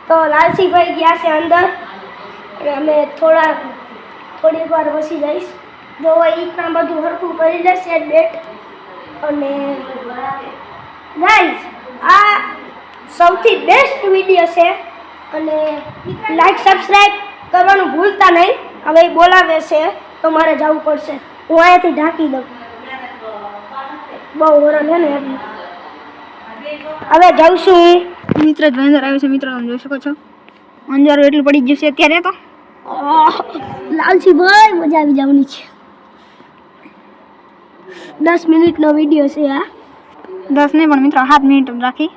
तो लालसी भाई गया से अंदर हमें थोड़ी बार बसी जाइस जो इतना બધું હરખું કરી લે સેટ બેટ અને ગાઈસ આ સૌથી બેસ્ટ વિડિયો છે અને લાઈક સબસ્ક્રાઇબ કરવાનું ભૂલતા નહીં હવે બોલાવે છે તો મારે જવું પડશે હું અહીંયાથી ઢાંકી દઉં બહુ વરણ છે ને એટલે હવે જાઉં છું મિત્ર અંદર આવે છે મિત્રો તમે જોઈ શકો છો અંજારો એટલું પડી ગયું છે અત્યારે તો લાલસી ભાઈ મજા આવી જવાની છે 10 મિનિટનો વિડિયો છે આ 10 નહીં પણ મિત્રો 7 મિનિટ રાખી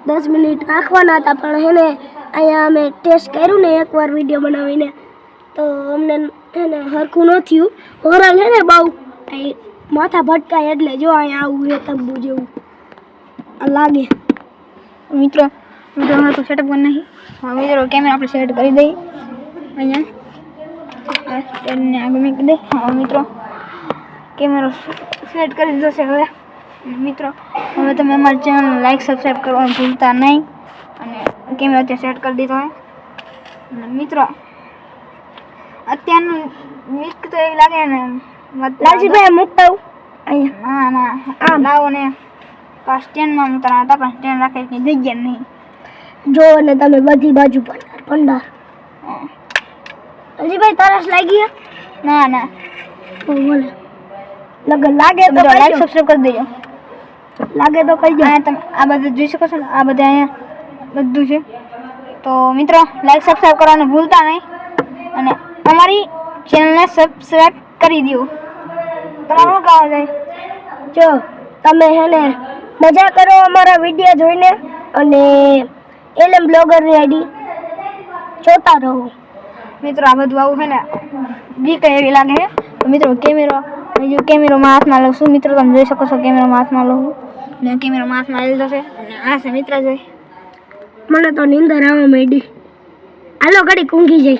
10 મિનિટ રાખવાના હતા પણ હેને અહીંયા અમે ટેસ્ટ કર્યું ને એકવાર વિડિયો બનાવીને તો અમને હેને હરખું ન થયું હોરલ હે ને બહુ માથા ભટકાય એટલે જો અહીંયા આવું હે તંબુ જેવું લાગે મિત્રો વિડિયો હરખું સેટઅપ કરી નહીં મિત્રો કેમેરા આપણે સેટ કરી દઈએ અહીંયા સ્ટેન્ડને આગળ મૂકી દે હા મિત્રો કેમેરો સેટ કરી દીધો છે હવે મિત્રો હવે તમે અમારી ચેનલ લાઈક સબસ્ક્રાઈબ કરવાનું ભૂલતા નહીં અને કેમેરો ત્યાં સેટ કરી દીધો હોય અને મિત્રો અત્યારનું મિલ્ક તો એવી લાગે ને લાલજીભાઈ મૂકતા અહીંયા ના આમ લાવો ને પાસ સ્ટેન્ડમાં ઉતરવા હતા પણ સ્ટેન્ડ રાખે કંઈ જગ્યા નહીં જો ને તમે બધી બાજુ ભંડાર લાલજીભાઈ તરસ લાગી ના ના બોલે લગન લાગે તો લાઈક સબસ્ક્રાઇબ કરી દેજો લાગે તો કહી દો તમે આ બધું જોઈ શકો છો ને આ બધા અહીંયા બધું છે તો મિત્રો લાઈક સબસ્ક્રાઇબ કરવાનું ભૂલતા નહીં અને અમારી ચેનલને સબસ્ક્રાઇબ કરી દો તમારું કામ જાય જો તમે હેને મજા કરો અમારા વિડિયો જોઈને અને એલએમ બ્લોગરની આઈડી જોતા રહો મિત્રો આ બધું આવું છે ને બીક એવી લાગે છે તો મિત્રો કેમેરોમાં હાથમાં લઉં છું મિત્રો તમે જોઈ શકો છો કેમેરામાં હાથમાં લઉં ને કેમેરામાં હાથમાં લીધો છે અને આ છે મિત્ર જોઈ મને તો નીંદર આવવા માંડી હાલો ઘડી ઊંઘી જઈ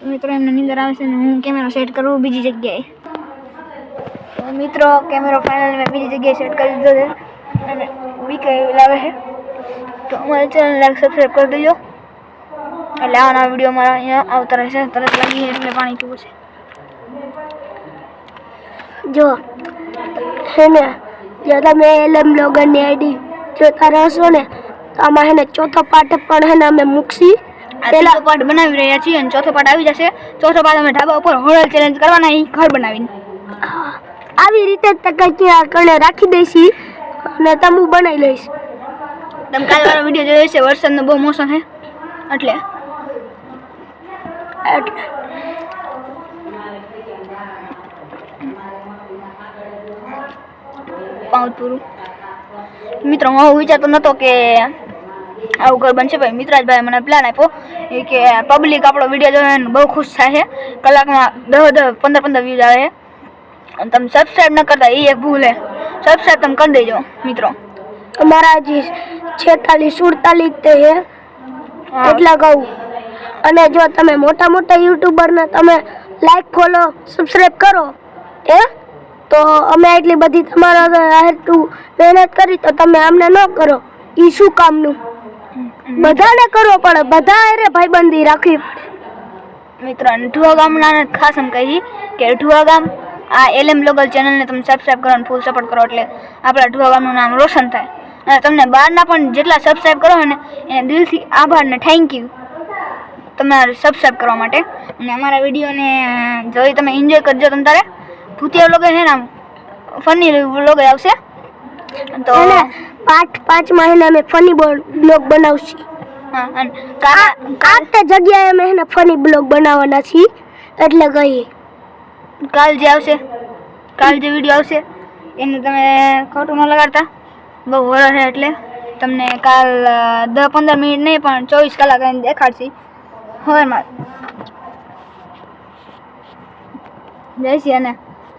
મિત્રો એમને નીંદર આવે છે ને હું કેમેરો સેટ કરું બીજી જગ્યાએ તો મિત્રો કેમેરો ફાઇનલ મેં બીજી જગ્યાએ સેટ કરી દીધો છે અને બીક એવી લાગે છે તો અમારી ચેનલ લાઈક સબસ્ક્રાઈબ કરી દેજો એટલે આના વિડીયો મારા અહીંયા આવતા રહેશે તરત લાગી એટલે પાણી પીવું છે જો હેને જો તમે એલએમ બ્લોગરની આઈડી જોતા રહેશો ને તો આમાં હેને ચોથો પાર્ટ પણ હેને અમે મૂકશી પહેલા પાર્ટ બનાવી રહ્યા છીએ અને ચોથો પાર્ટ આવી જશે ચોથો પાર્ટ અમે ઢાબા ઉપર હોરલ ચેલેન્જ કરવાના અહીં ઘર બનાવીને આવી રીતે જ ત્યાં કણે રાખી દઈશી અને તંબુ બનાવી લઈશ તમે કાલવાળો વિડીયો જોયો છે વરસાદનો બહુ મોસમ છે એટલે પાઉં પૂરું મિત્રો હું વિચારતો નહોતો કે આવું ઘર બનશે ભાઈ મિત્રાજભાઈ મને પ્લાન આપ્યો એ કે પબ્લિક આપણો વિડીયો જોઈને બહુ ખુશ થાય છે કલાકમાં 10-15 વ્યૂઝ આવે છે અને તમે સબસ્ક્રાઈબ ન કરતા એ એક ભૂલ છે સબસ્ક્રાઈબ તમે કરી દેજો મિત્રો અમારા હજી 46-47 તે છે એટલા કહું અને જો તમે મોટા યુટ્યુબરને તમે લાઈક ફોલો સબસ્ક્રાઈબ કરો તો અમે એટલી બધી તમારા હેતુ મહેનત કરી તો તમે અમને ન કરો એ શું કામનું બધાને કરવો પડે બધા અરે ભાઈબંધી રાખવી પડે મિત્રો ઢુવા ગામના ખાસ એમ કહી કે ઢુવા ગામ આ એલએમ બ્લોગર ચેનલને તમે સબસ્ક્રાઈબ કરો અને ફૂલ સપોર્ટ કરો એટલે આપણા ઢુવા ગામનું નામ રોશન થાય અને તમને બહારના પણ જેટલા સબસ્ક્રાઈબ કરો ને એને દિલથી આભાર ને થેન્ક યુ તમારે સબસ્ક્રાઈબ કરવા માટે અને અમારા વિડીયોને જોઈ તમે એન્જોય કરજો તમે તારે ભૂતિયા વ્લોગ છે ને ફની વ્લોગ આવશે તો 5 મહિના અમે ફની બ્લોગ બનાવશું હા અને આ જગ્યાએ અમે એને ફની બ્લોગ બનાવવાના છીએ એટલે કહીએ કાલ જે વિડીયો આવશે એને તમે ખોટું ન લગાડતા બહુ વરસ છે એટલે તમને કાલ 10-15 મિનિટ નહીં પણ 24 કલાક એને દેખાડશે હવારમાં જઈશી અને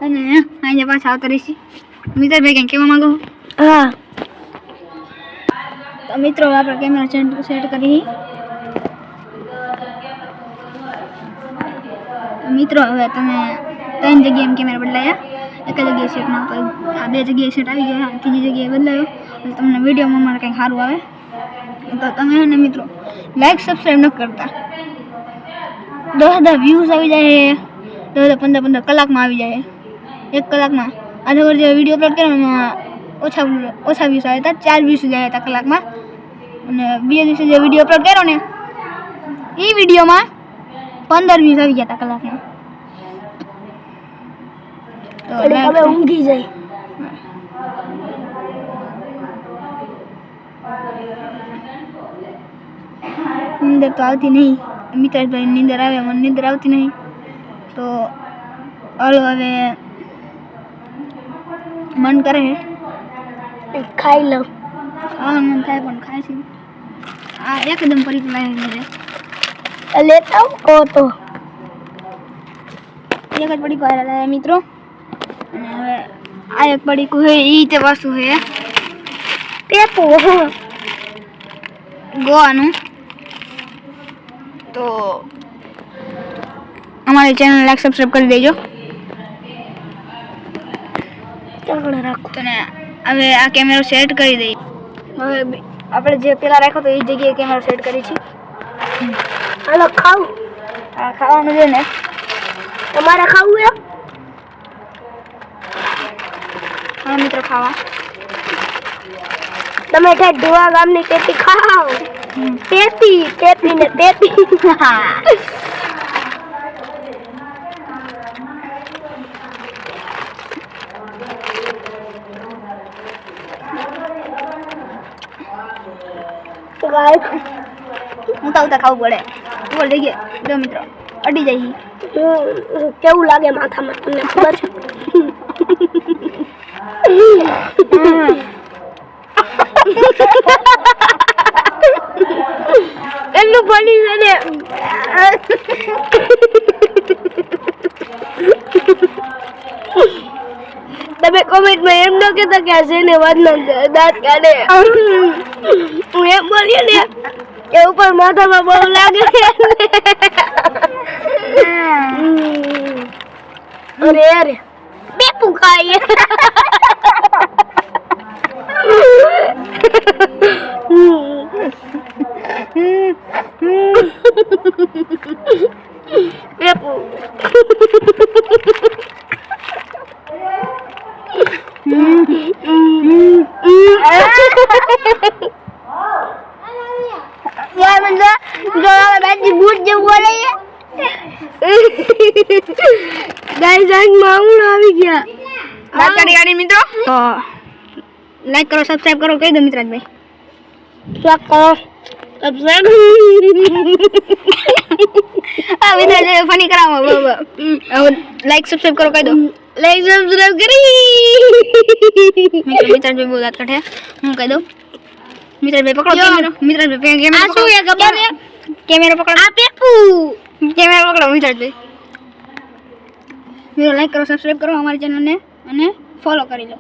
અહીંયા પાછા આવતા રહીશી મિત્રભાઈ કંઈ કહેવા માંગો હા તો મિત્રો આપણે કેમેરા સેટ કરી મિત્રો હવે તમે 3 જગ્યાએ કેમેરા બદલાયા એક જગ્યાએ સેટ ના તો આ 2 જગ્યાએ સેટ આવી ગયો, ત્રીજી જગ્યાએ બદલાયો એટલે તમને વિડીયોમાં મારે કંઈક સારું આવે તો તમે એને મિત્રો લાઈક સબસ્ક્રાઈબ ન કરતા. 10,000 વ્યૂઝ આવી જાય, 10,000 15 કલાકમાં આવી જાય, 1 કલાકમાં. આજે વખતે જે વિડીયો અપલોડ કર્યો એમાં ઓછા વ્યૂઝ આવ્યા હતા, 4 વ્યૂઝ આવ્યા હતા કલાકમાં. અને બીજા દિવસે જે વિડીયો અપલોડ કર્યો ને એ વિડીયોમાં 15 વ્યૂઝ આવી ગયા હતા કલાકમાં. તો હવે ઊંઘી જાય. નીંદર તો આવતી નહીં, મિત્રાજભાઈ નીંદર આવે, મને નીંદર આવતી નહીં. તો હાલો હવે મન કરે ખાઈ લઉં. ખાવાનું મન થાય પણ ખાય છે આ એકદમ પરીક્ષા લાવી છે. લેતા કહો તો એક જ પડીકું હારેલા મિત્રો. અને હવે આ એક પડીકું હે એ તે વસ્તુ હે પેપુ ગોવાનું. તો અમારી ચેનલ લાઈક સબસ્ક્રાઈબ કરી દેજો. રાખો તો ને હવે આ કેમેરો સેટ કરી દઈએ. હવે આપણે જે પેલા રાખ્યો તો એ જગ્યાએ કેમેરો સેટ કરી છે. હાલો ખાવ. આ ખાવાનું છે ને તમારે ખાવું એમ? હા મિત્રો ખાવા. તમે ત્યાં ધુવા ગામની પેટી ખાવ. પેટી ને પેટી. હું તો ખાવું પડે. બોલ થઈ ગયા જો મિત્રો અડી જાય. કેવું લાગે માથામાં તમને ખબર છે? એમનું ફની છે ને. તમે કોમેન્ટમાં એમ ન કહેતા કે આ છે ને વાદના દાંત કાઢે. હું એમ બોલ્યો ને કે ઉપર માથામાં બહુ લાગે. અરે અરે પેપુ ખાઈએ. પેપુ યાર મને જો બેટી બૂટ જેવું બોલે છે. ગાઈસ આંખમાં આવડો આવી ગયા. દાતારી ગાડી મિત્રો તો લાઈક કરો સબસ્ક્રાઇબ કરો કહી દો મિત્રાજભાઈ. લાઈક કરો સબસ્ક્રાઇબ. આ મિત્રાજભાઈ ફની કરાવો. લાઈક સબસ્ક્રાઇબ કરો કહી દો. લાઈક સબસ્ક્રાઇબ કરી. મિત્રાજભાઈ બહુ દાંત કાઢે. હું કહી દઉં મિત્રાજભાઈ પકડો કેમેરો. મિત્રાજભાઈ કેમેરો આ શું છે ખબર છે? કેમેરો પકડો. આ પેપુ કેમેરો પકડો મિત્રાજભાઈ. મિત્રો લાઈક કરો સબસ્ક્રાઇબ કરો અમારી ચેનલને અને ફોલો કરી લો.